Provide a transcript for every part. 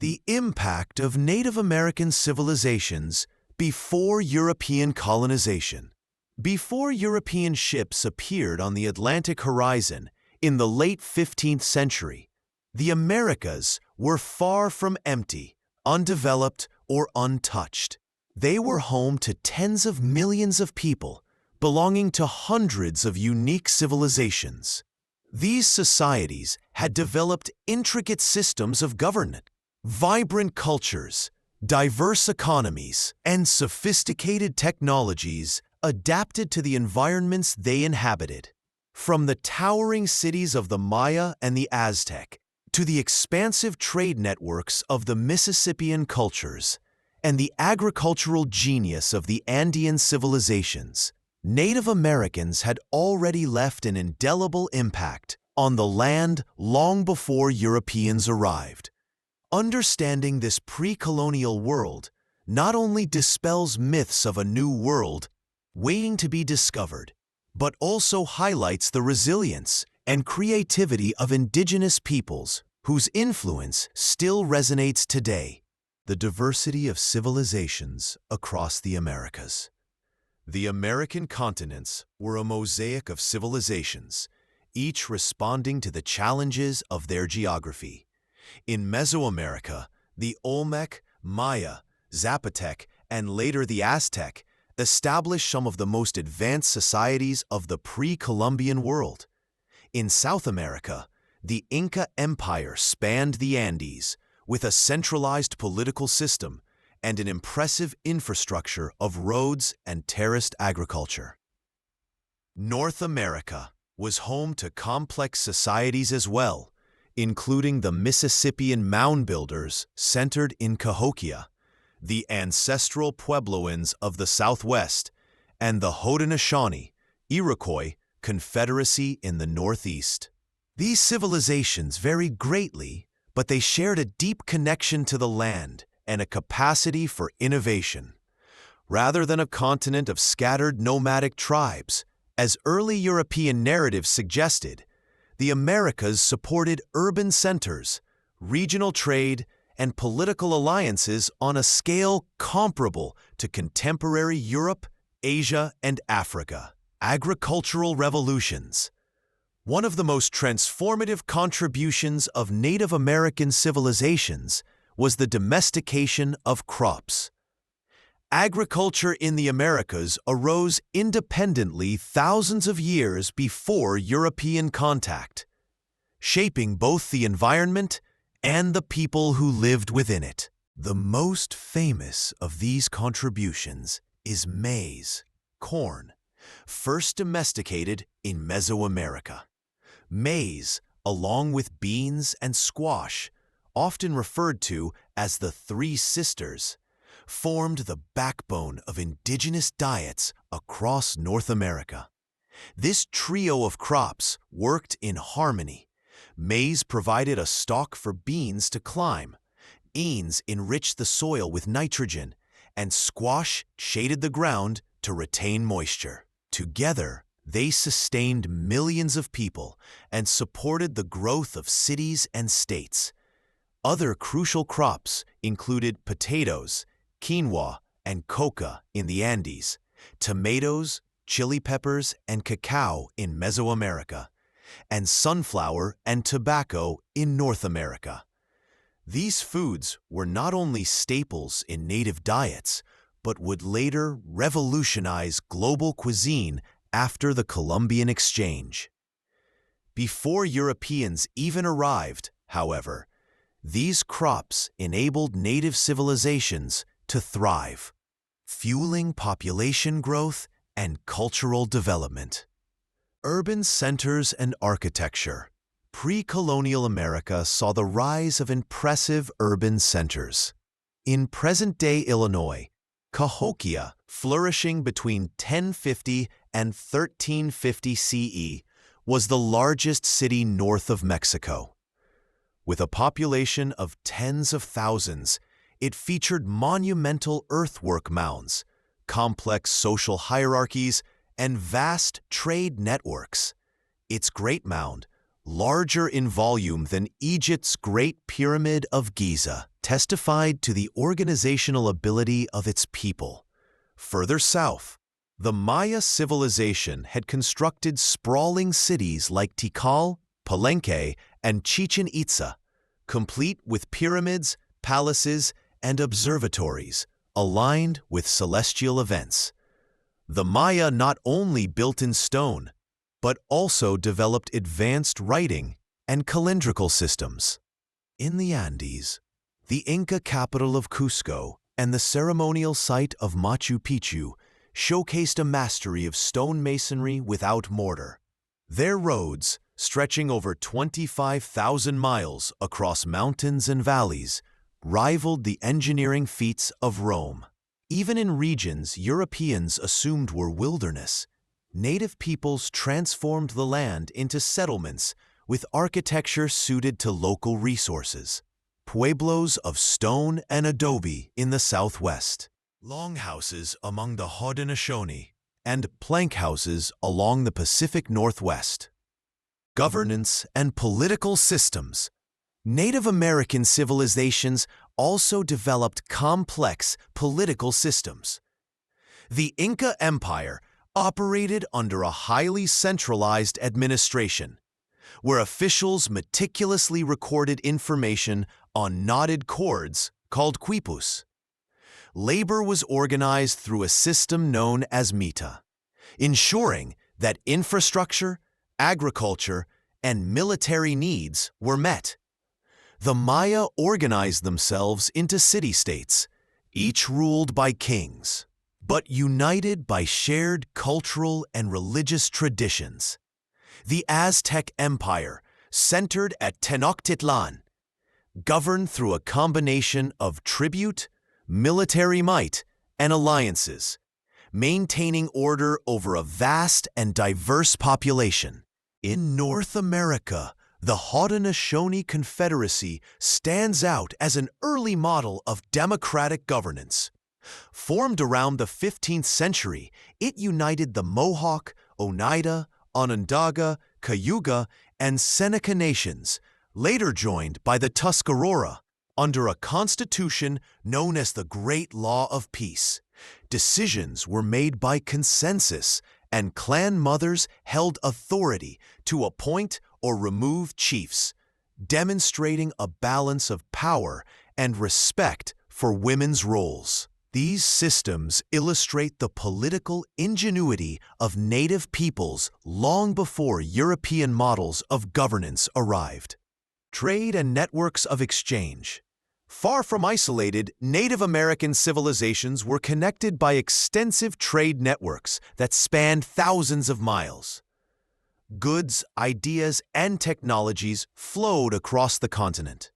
The impact of Native American civilizations before European colonization. Before European ships appeared on the Atlantic horizon in the late 15th century, the Americas were far from empty, undeveloped, or untouched. They were home to tens of millions of people, belonging to hundreds of unique civilizations. These societies had developed intricate systems of governance, vibrant cultures, diverse economies, and sophisticated technologies adapted to the environments they inhabited. From the towering cities of the Maya and the Aztec to the expansive trade networks of the Mississippian cultures and the agricultural genius of the Andean civilizations, Native Americans had already left an indelible impact on the land long before Europeans arrived. Understanding this pre-colonial world not only dispels myths of a new world waiting to be discovered, but also highlights the resilience and creativity of indigenous peoples whose influence still resonates today. The diversity of civilizations across the Americas. The American continents were a mosaic of civilizations, each responding to the challenges of their geography. In Mesoamerica, the Olmec, Maya, Zapotec, and later the Aztec established some of the most advanced societies of the pre-Columbian world. In South America, the Inca Empire spanned the Andes with a centralized political system and an impressive infrastructure of roads and terraced agriculture. North America was home to complex societies as well, including the Mississippian mound builders centered in Cahokia, the ancestral Puebloans of the Southwest, and the Haudenosaunee, Iroquois Confederacy in the Northeast. These civilizations varied greatly, but they shared a deep connection to the land and a capacity for innovation. Rather than a continent of scattered nomadic tribes, as early European narratives suggested, the Americas supported urban centers, regional trade, and political alliances on a scale comparable to contemporary Europe, Asia, and Africa. Agricultural revolutions. One of the most transformative contributions of Native American civilizations was the domestication of crops. Agriculture in the Americas arose independently thousands of years before European contact, shaping both the environment and the people who lived within it. The most famous of these contributions is maize, corn, first domesticated in Mesoamerica. Maize, along with beans and squash, often referred to as the Three Sisters, formed the backbone of indigenous diets across North America. This trio of crops worked in harmony. Maize provided a stalk for beans to climb, beans enriched the soil with nitrogen, and squash shaded the ground to retain moisture. Together, they sustained millions of people and supported the growth of cities and states. Other crucial crops included potatoes, quinoa, and coca in the Andes, tomatoes, chili peppers, and cacao in Mesoamerica, and sunflower and tobacco in North America. These foods were not only staples in native diets, but would later revolutionize global cuisine after the Columbian Exchange. Before Europeans even arrived, however, these crops enabled native civilizations to thrive, fueling population growth and cultural development. Urban centers and architecture. Pre-colonial America saw the rise of impressive urban centers. In present-day Illinois, Cahokia, flourishing between 1050 and 1350 CE, was the largest city north of Mexico. With a population of tens of thousands, it featured monumental earthwork mounds, complex social hierarchies, and vast trade networks. Its Great Mound, larger in volume than Egypt's Great Pyramid of Giza, testified to the organizational ability of its people. Further south, the Maya civilization had constructed sprawling cities like Tikal, Palenque, and Chichen Itza, complete with pyramids, palaces, and observatories aligned with celestial events. The Maya not only built in stone, but also developed advanced writing and calendrical systems. In the Andes, the Inca capital of Cusco and the ceremonial site of Machu Picchu showcased a mastery of stone masonry without mortar. Their roads, stretching over 25,000 miles across mountains and valleys, rivaled the engineering feats of Rome. Even in regions Europeans assumed were wilderness, native peoples transformed the land into settlements with architecture suited to local resources. Pueblos of stone and adobe in the southwest, longhouses among the Haudenosaunee, and plank houses along the Pacific Northwest. Governance and political systems. Native American civilizations also developed complex political systems. The Inca Empire operated under a highly centralized administration, where officials meticulously recorded information on knotted cords called quipus. Labor was organized through a system known as mita, ensuring that infrastructure, agriculture, and military needs were met. The Maya organized themselves into city-states, each ruled by kings, but united by shared cultural and religious traditions. The Aztec Empire, centered at Tenochtitlan, governed through a combination of tribute, military might, and alliances, maintaining order over a vast and diverse population. In North America, the Haudenosaunee Confederacy stands out as an early model of democratic governance. Formed around the 15th century, it united the Mohawk, Oneida, Onondaga, Cayuga, and Seneca nations, later joined by the Tuscarora, under a constitution known as the Great Law of Peace. Decisions were made by consensus, and clan mothers held authority to appoint or remove chiefs, demonstrating a balance of power and respect for women's roles. These systems illustrate the political ingenuity of native peoples long before European models of governance arrived. Trade and networks of exchange. Far from isolated, Native American civilizations were connected by extensive trade networks that spanned thousands of miles. Goods, ideas, and technologies flowed across the continent.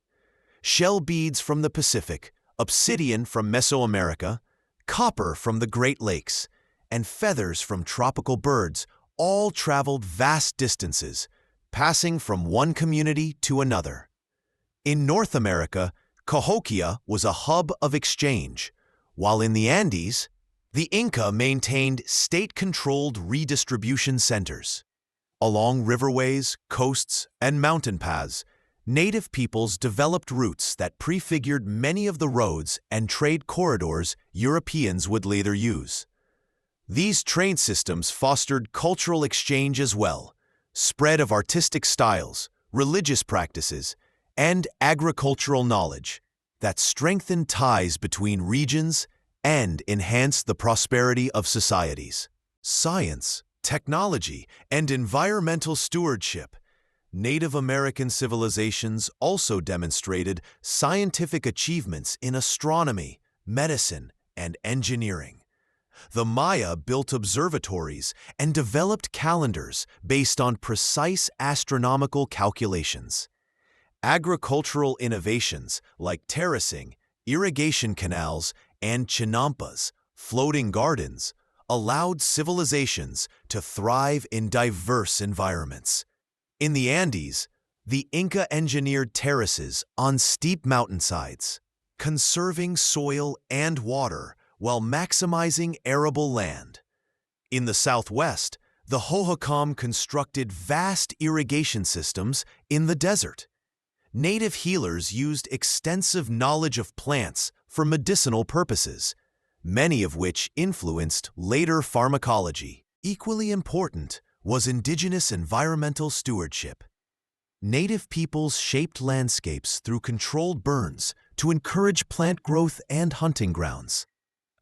Shell beads from the Pacific, obsidian from Mesoamerica, copper from the Great Lakes, and feathers from tropical birds all traveled vast distances, passing from one community to another. In North America, Cahokia was a hub of exchange, while in the Andes, the Inca maintained state-controlled redistribution centers. Along riverways, coasts, and mountain paths, native peoples developed routes that prefigured many of the roads and trade corridors Europeans would later use. These trade systems fostered cultural exchange as well, spread of artistic styles, religious practices, and agricultural knowledge that strengthened ties between regions and enhanced the prosperity of societies. Science, technology, and environmental stewardship. Native American civilizations also demonstrated scientific achievements in astronomy, medicine, and engineering. The Maya built observatories and developed calendars based on precise astronomical calculations. Agricultural innovations like terracing, irrigation canals, and chinampas, floating gardens, allowed civilizations to thrive in diverse environments. In the Andes, the Inca engineered terraces on steep mountainsides, conserving soil and water while maximizing arable land. In the Southwest, The Hohokam constructed vast irrigation systems in the desert. Native healers used extensive knowledge of plants for medicinal purposes, many of which influenced later pharmacology. Equally important was indigenous environmental stewardship. Native peoples shaped landscapes through controlled burns to encourage plant growth and hunting grounds,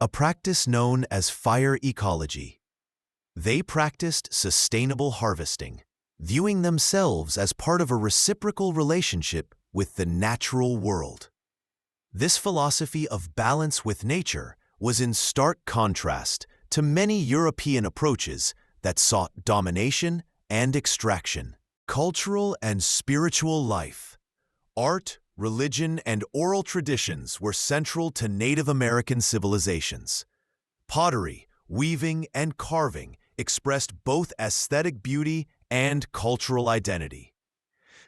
a practice known as fire ecology. They practiced sustainable harvesting, viewing themselves as part of a reciprocal relationship with the natural world. This philosophy of balance with nature was in stark contrast to many European approaches that sought domination and extraction. Cultural and spiritual life, art, religion, and oral traditions were central to Native American civilizations. Pottery, weaving, and carving expressed both aesthetic beauty and cultural identity.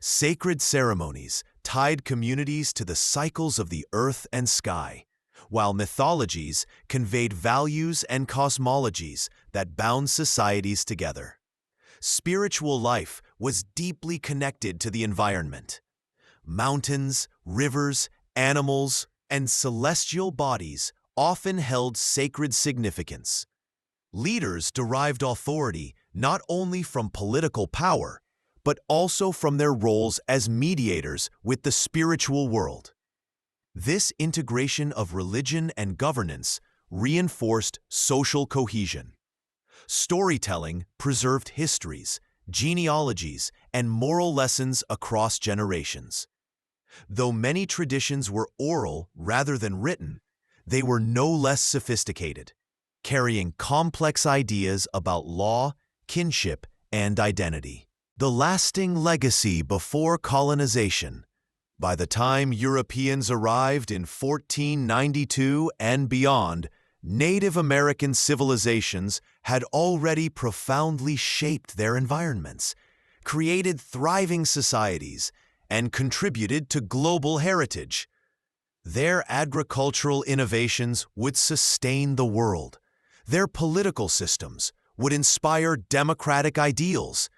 Sacred ceremonies tied communities to the cycles of the earth and sky, while mythologies conveyed values and cosmologies that bound societies together. Spiritual life was deeply connected to the environment. Mountains, rivers, animals, and celestial bodies often held sacred significance. Leaders derived authority not only from political power, but also from their roles as mediators with the spiritual world. This integration of religion and governance reinforced social cohesion. Storytelling preserved histories, genealogies, and moral lessons across generations. Though many traditions were oral rather than written, they were no less sophisticated, carrying complex ideas about law, kinship, and identity. The lasting legacy before colonization. By the time Europeans arrived in 1492 and beyond, Native American civilizations had already profoundly shaped their environments, created thriving societies, and contributed to global heritage. Their agricultural innovations would sustain the world. Their political systems would inspire democratic ideals,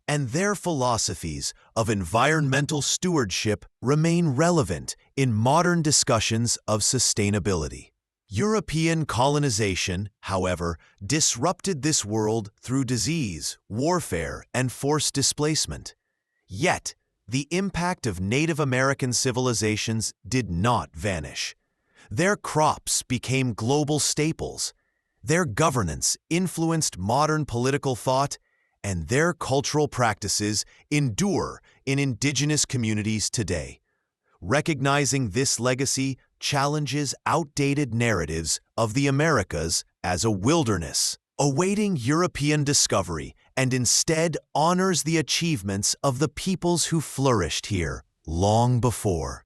and their philosophies of environmental stewardship remain relevant in modern discussions of sustainability. European colonization, however, disrupted this world through disease, warfare, and forced displacement. Yet, the impact of Native American civilizations did not vanish. Their crops became global staples. Their governance influenced modern political thought, and their cultural practices endure in indigenous communities today. Recognizing this legacy challenges outdated narratives of the Americas as a wilderness, awaiting European discovery, and instead honors the achievements of the peoples who flourished here long before.